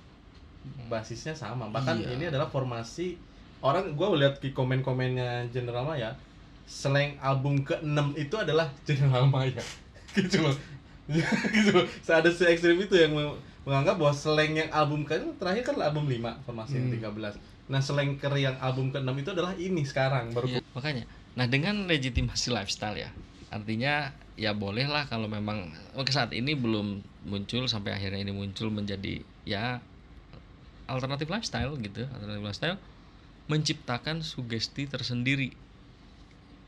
basisnya sama. Bahkan ini adalah formasi orang. Gua lihat di komen-komennya General Maya, slang album ke-6 itu adalah General Maya. Gitu loh. Gitu loh. Ada se-ekstrim itu yang menganggap bahwa slang yang album terakhir kan album 5 formasi 13. Nah, selengker yang album ke-6 itu adalah ini sekarang baru. Iya, makanya. Nah, dengan legitimasi lifestyle ya. Artinya ya bolehlah kalau memang ke saat ini belum muncul sampai akhirnya ini muncul menjadi ya alternatif lifestyle gitu. Alternatif lifestyle menciptakan sugesti tersendiri.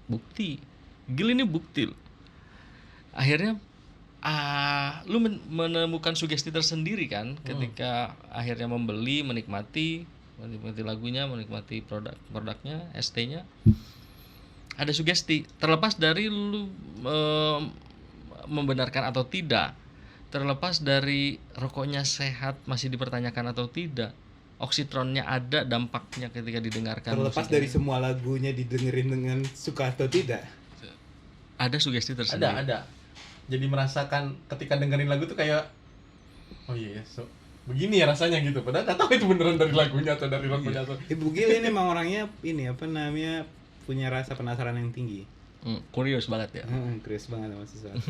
Bukti. Gil ini bukti loh. Akhirnya lu menemukan sugesti tersendiri kan ketika akhirnya membeli, menikmati lagunya, menikmati produknya, ST-nya. Ada sugesti, terlepas dari lu membenarkan atau tidak, terlepas dari rokoknya sehat masih dipertanyakan atau tidak, oksitronnya ada dampaknya ketika didengarkan, terlepas musiknya. dari semua lagunya didengerin dengan suka atau tidak, ada sugesti tersendiri. Ada. Jadi merasakan ketika dengerin lagu tuh kayak oh iya, so begini ya rasanya gitu. Padahal nggak tahu itu beneran dari lagunya atau dari rokoknya atau. Ibu Gil ini emang orangnya ini apa namanya, punya rasa penasaran yang tinggi. Kurios banget ya. Curious banget sama sesuatu.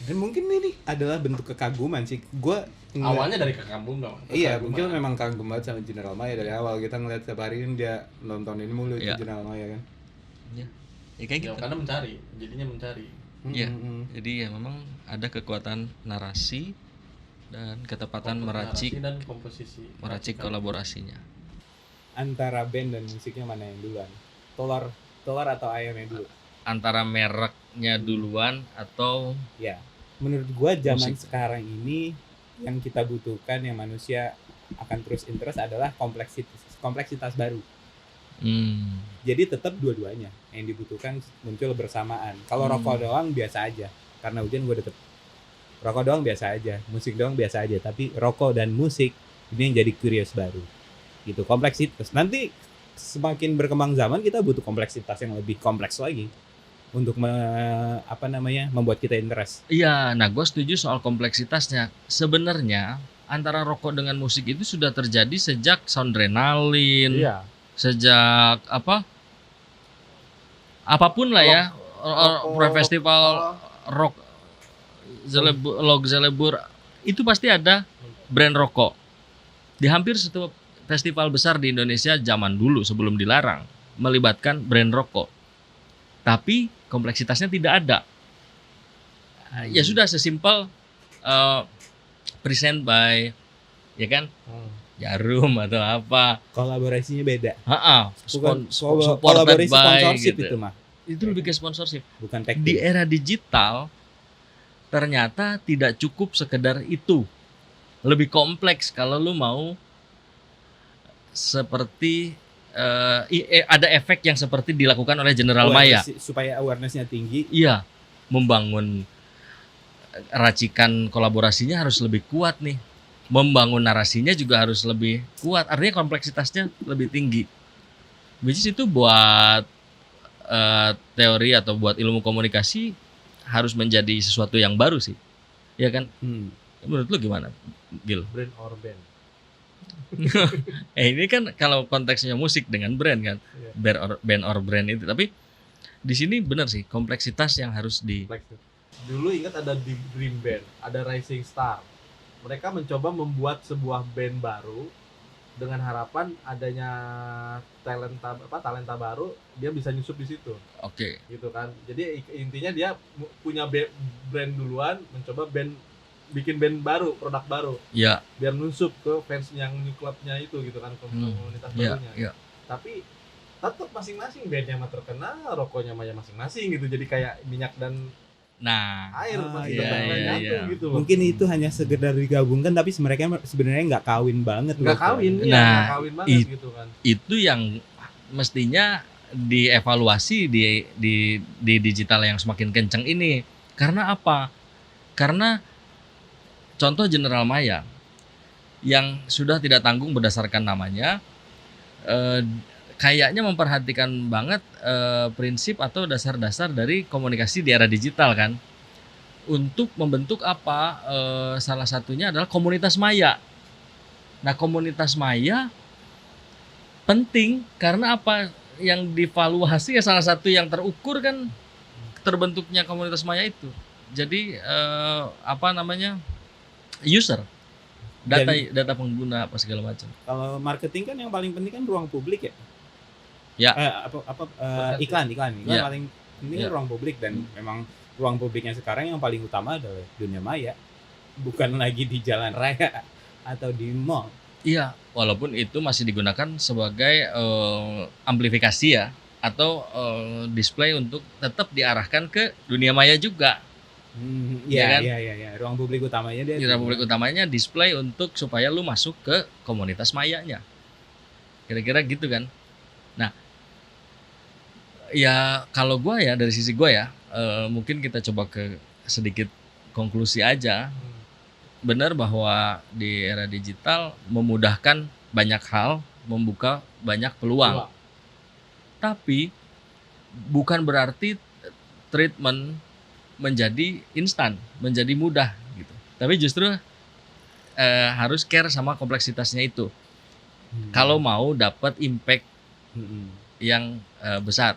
Dan mungkin ini adalah bentuk kekaguman sih. Gua Awalnya dari kagum dong. Iya, mungkin memang kagum banget sama General Maya dari awal. Kita ngeliat setiap hari kan dia nontonin mulu itu General Maya kan. Iya. Ya kayak gitu. Karena jadinya mencari. Iya. Jadi ya memang ada kekuatan narasi dan ketepatan meracik dan komposisi. meracik kolaborasinya. Antara band dan musiknya mana yang duluan? Telur atau ayamnya dulu? Antara mereknya duluan atau Ya, menurut gua zaman musik. sekarang ini yang kita butuhkan, yang manusia akan terus interest adalah kompleksitas baru. Jadi tetap dua-duanya yang dibutuhkan muncul bersamaan. Kalau rokok doang biasa aja, karena hujan gua tetap rokok doang biasa aja, musik doang biasa aja. Tapi rokok dan musik ini yang jadi curious baru, gitu. Kompleksitas. Nanti semakin berkembang zaman kita butuh kompleksitas yang lebih kompleks lagi untuk membuat kita interest. Iya, nah gue setuju soal kompleksitasnya. Sebenarnya antara rokok dengan musik itu sudah terjadi sejak Soundrenalin, sejak apapun lah ya, festival rock, Log Zelebur, itu pasti ada brand rokok. Di hampir setiap festival besar di Indonesia zaman dulu sebelum dilarang melibatkan brand rokok. Tapi kompleksitasnya tidak ada. Ya sudah sesimpel present by ya kan Jarum atau apa. Kolaborasinya beda. Supported Kolaborasi by sponsorship gitu. itu mah. Itu lebih ke sponsorship. Bukan tag Di team. era digital ternyata tidak cukup sekedar itu. Lebih kompleks kalau lu mau seperti ada efek yang seperti dilakukan oleh General Maya. Supaya awareness-nya tinggi. Iya, membangun racikan kolaborasinya harus lebih kuat nih. Membangun narasinya juga harus lebih kuat. Artinya kompleksitasnya lebih tinggi. Which is itu buat teori atau buat ilmu komunikasi harus menjadi sesuatu yang baru sih. Ya kan? Menurut lu gimana, Gil? Brand or band. Ini kan kalau konteksnya musik dengan brand kan, band or brand itu. Tapi di sini benar sih kompleksitas yang harus di. Dulu ingat ada di Dream Band, ada Rising Star. Mereka mencoba membuat sebuah band baru dengan harapan adanya talenta baru, dia bisa nyusup di situ. Oke. Gitu kan. Jadi intinya dia punya brand duluan, mencoba bikin band baru, produk baru. Iya. Biar nyusup ke fans yang new clubnya itu gitu kan, komunitas barunya. Iya. Tapi tetap masing-masing bandnya mah terkenal, rokoknya mah ya masing-masing gitu. Jadi kayak minyak dan air masih nyatu gitu loh. Mungkin itu hanya sekedar digabungkan, tapi mereka sebenarnya nggak kawin banget. Nggak kawin, nggak kawin banget gitu kan. Itu yang mestinya dievaluasi di digital yang semakin kencang ini. Karena apa? Karena contoh General Maya yang sudah tidak tanggung berdasarkan namanya, kayaknya memperhatikan banget prinsip atau dasar-dasar dari komunikasi di era digital kan, untuk membentuk apa, salah satunya adalah komunitas maya. Nah komunitas maya penting karena apa, yang divaluasi ya salah satu yang terukur kan terbentuknya komunitas maya itu. Jadi user data pengguna apa segala macam. Kalau marketing kan yang paling penting kan ruang publik ya. Ya. Iklan Ya. paling penting Ya. kan ruang publik, dan memang ruang publiknya sekarang yang paling utama adalah dunia maya, bukan lagi di jalan raya atau di mall. Iya, walaupun itu masih digunakan sebagai amplifikasi ya, atau display untuk tetap diarahkan ke dunia maya juga. Iya kan? Iya. Ruang publik utamanya dia. Ruang publik utamanya display untuk supaya lu masuk ke komunitas mayanya. Kira-kira gitu kan. Nah, ya kalau gua ya dari sisi gua ya, mungkin kita coba ke sedikit konklusi aja. Benar bahwa di era digital memudahkan banyak hal, membuka banyak peluang. Tapi bukan berarti treatment menjadi instan, menjadi mudah gitu. Tapi justru harus care sama kompleksitasnya itu. Kalau mau dapat impact yang besar.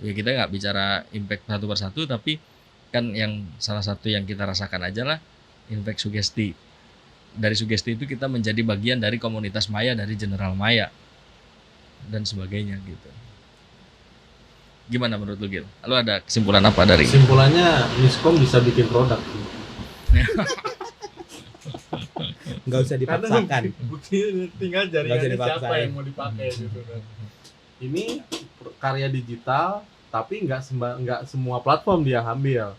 Ya kita nggak bicara impact satu persatu, tapi kan yang salah satu yang kita rasakan aja lah impact sugesti. Dari sugesti itu kita menjadi bagian dari komunitas maya, dari general maya dan sebagainya gitu. Gimana menurut lu, Gil? Lu ada kesimpulan apa dari? Kesimpulannya Miskom bisa bikin produk. Nggak usah dipaksakan. Bukti tinggal Nggak usah jaringannya siapa dipaksain. yang mau dipakai gitu kan. Ini karya digital, tapi nggak semua platform dia ambil.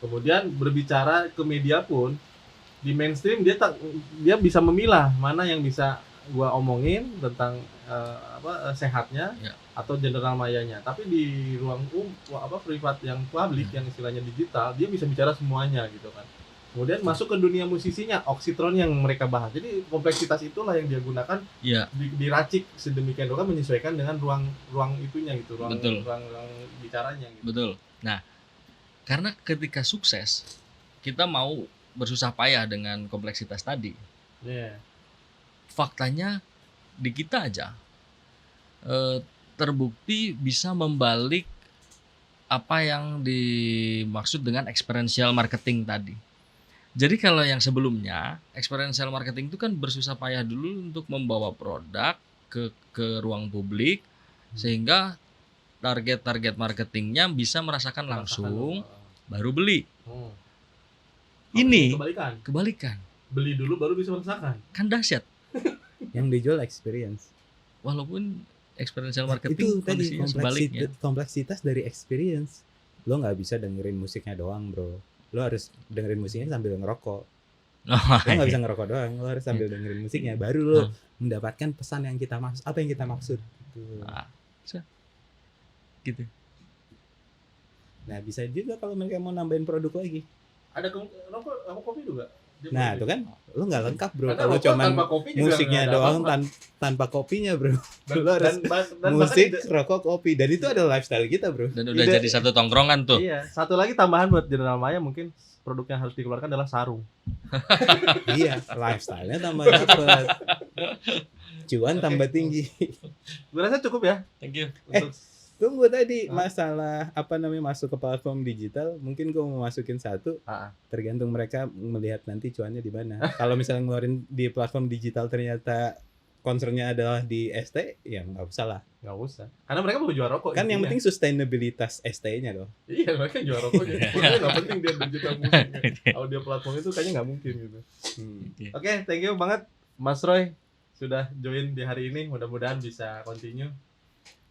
Kemudian berbicara ke media pun di mainstream dia bisa memilah mana yang bisa gua omongin tentang sehatnya Ya. atau general mayanya. Tapi di ruang privat yang publik yang istilahnya digital, dia bisa bicara semuanya gitu kan. Kemudian masuk ke dunia musisinya, Oxytron yang mereka bahas. Jadi kompleksitas itulah yang dia gunakan, Iya. diracik sedemikian rupa menyesuaikan dengan ruang itunya gitu, ruang Betul. bicaranya gitu. Betul. Nah, karena ketika sukses kita mau bersusah payah dengan kompleksitas tadi. Iya. Faktanya di kita aja terbukti bisa membalik apa yang dimaksud dengan experiential marketing tadi. Jadi kalau yang sebelumnya experiential marketing itu kan bersusah payah dulu untuk membawa produk ke ruang publik sehingga target marketingnya bisa merasakan langsung baru beli. Ini kebalikan. Beli dulu baru bisa merasakan. Kan dahsyat. Yang dijual experience. Walaupun experiential Itu marketing tadi kondisinya sebaliknya. kompleksitas dari experience. Lo nggak bisa dengerin musiknya doang, bro. Lo harus dengerin musiknya sambil ngerokok. Lo nggak bisa ngerokok doang, lo harus sambil dengerin musiknya. Baru lo mendapatkan pesan yang kita maksud. Apa yang kita maksud? Gitu. Nah, bisa juga kalau mereka mau nambahin produk lagi. Ada rokok sama kopi juga. Nah, itu kan lo nggak lengkap, bro. Karena Kalau rokok cuman tanpa kopi juga musiknya nggak ada doang apa-apa. tanpa kopinya, bro. Dan, Lo harus dan musik, bahkan rokok, kopi. Dan itu adalah lifestyle kita, bro. Dan udah Ide- jadi satu tongkrongan tuh. Iya, satu lagi tambahan buat General Maya, mungkin produk yang harus dikeluarkan adalah sarung. Iya, lifestyle-nya tambah dapet. Cuan tambah tinggi. Gue rasa cukup ya Thank you. untuk Tunggu tadi masalah masuk ke platform digital, mungkin gue mau masukin satu, tergantung mereka melihat nanti cuannya di mana. Kalau misalnya ngeluarin di platform digital ternyata concernnya adalah di ST, ya nggak usah lah. nggak usah. Karena mereka mau jual rokok. Kan yang intinya. penting sustainabilitas ST-nya dong. Iya, mereka jual rokoknya. Sebenarnya nggak penting dia digital musiknya. Audio platform itu kayaknya nggak mungkin gitu. Oke, thank you banget Mas Roy sudah join di hari ini. Mudah-mudahan bisa continue.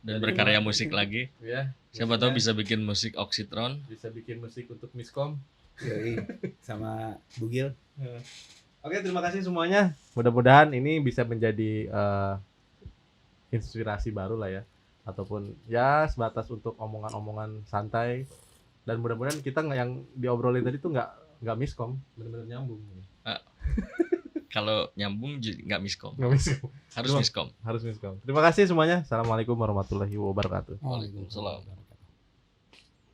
Dan berkarya musik lagi. Ya. Siapa tahu bisa bikin musik Oxytron. Bisa bikin musik untuk Miskom. Yoi. Sama Bugil. Oke, terima kasih semuanya. Mudah-mudahan ini bisa menjadi inspirasi baru lah ya, ataupun ya sebatas untuk omongan-omongan santai, dan mudah-mudahan kita yang diobrolin tadi tuh nggak miskom, benar-benar nyambung. Kalau nyambung nggak miskom. Nggak miskom. Harus miskom. Harus miskom. Terima kasih semuanya. Assalamualaikum warahmatullahi wabarakatuh. Waalaikumsalam.